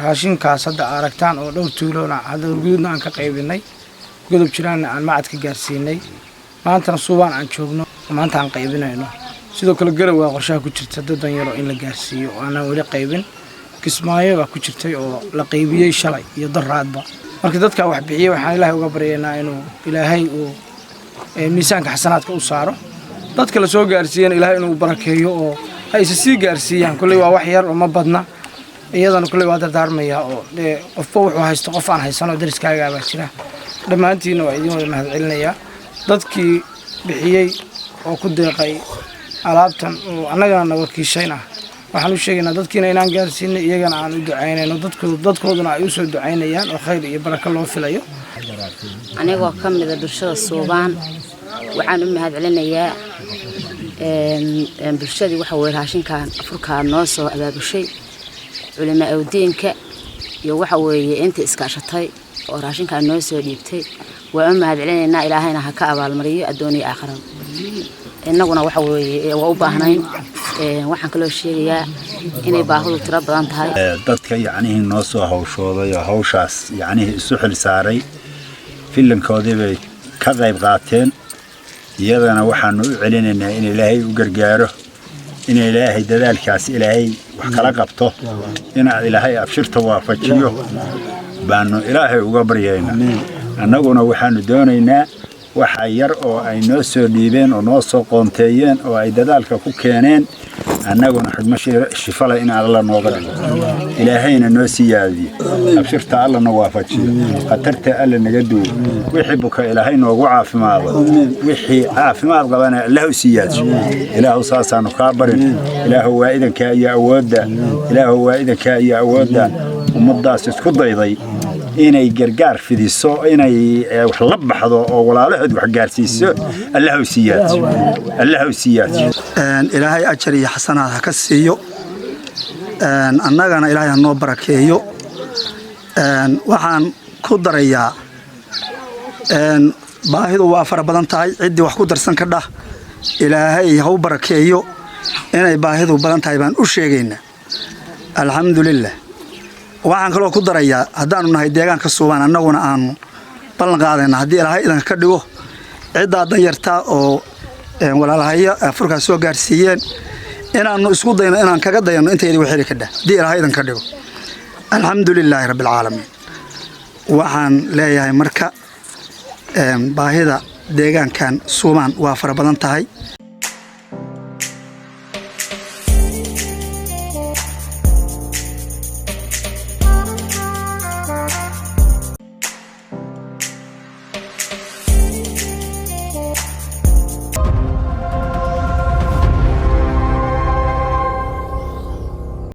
raashinkaas hadda aragtaan oo dhowr tuuloona hadda urgudna aan ka qaybinay godob jiraan aan macadka gaarsiinay maantana Suubaan aan joogno maanta aan qaybinayno sidoo kale garow waa qorshaha ku jirta dad yaro in la gaarsiiyo oo aan wali qaybin kismaayo waa ku jirtay oo la qaybiyay shalay iyo daraadba marka dadka wax bixiyay waxaan Ilaahay uga baryaynaa inuu Ilaahay uu miisaanka xasanaadka u saaro dadka la soo gaarsiiyeen Ilaahay inuu barakeeyo oo ay si gaarsiiyaan kulli waa wax yar oo ma badna iyadana kulli waa dardaarmaya oo qofba wuxuu haysto qof aan haysano dariskaaga baa jira dhamaantiina waa idin wada mahadcelinayaa dadkii bixiyay oo ku deeqay alaabtan oo annagana wakiishayna waxaan u sheegaynaa dadkiina inaan gaarsiinay iyagana aan u ducaynayno dadkooduna ay u soo ducaynayaan oo khayr iyo barako loo filayo anigoo ka mid ah bulshada Suubaan waxaan u mahadcelinayaa bulshadii waxa weey raashinkan afurka noo soo abaabushay culimada diinka iyo waxa weeye inta iskaashatay oo raashinkan noo soo dhiibtay waan u mahadcelinaynaa Ilaahayna ha ka abaalmariyo adooniyo aakhiro innaguna waxa weeye waa u baahnayn waxaan kala sheegayaa inay baahidu tiro badan tahay dadka yacni noo soo hawshooday oo hawshaas yacni isu xil saaray filankoodii bay ka qayb qaateen iyadana waxaan u celinaynaa in Ilaahay u gargaaro in Ilaahay dadaalkaas Ilaahay wax kala qabto in Ilaahay abshirta waafajiyo baanu Ilaahay uga baryaynaa annaguna waxaanu doonaynaa waxa yar oo ay noo soo dhiibeen oo noo soo qoonteeyeen oo ay dadaalka ku keeneen annaguna xidma shifala in alla nooga dhigo Ilaahayna noo siyaadiyo abshirta alla noo waafajiyo qatarta alla naga duubo wixii buka Ilaahay noogu caafimaado wixii caafimaad qabana Allah u siyaadiyo Ilaahu saasaanu ka barin Ilaahu waa idanka iyo awoodda Ilaahu waa idanka iyo awoodda ummadaas isku dayday inay gargaar fidiso inay wax la baxdo oo walaalaheed wax gaarsiiso Allah u siyaadiyo Ilaahay ajar iyo xasanaad ka siiyo annagana Ilaahay noo barakeeyo waxaan ku darayaa baahidu waa fara badan tahay cidii wax ku darsan ka dhah Ilaahay ha u barakeeyo inay baahidu badan tahay baan u sheegaynaa alxamdulillah waxaan kaloo ku darayaa haddaanu nahay deegaanka Suubaan annaguna aanu ballan qaadayna haddii Ilaahay idan ka dhigo cidda danyarta oo walaalahaya afurka soo gaarsiiyeen inaanu isku dayno inaan kaga dayno inteedii wixii ka dhax haddii Ilaahay idan ka dhigo alxamdulillah rabbil caalamiin waxaan leeyahay marka baahida deegaankan Suubaan waa fara badan tahay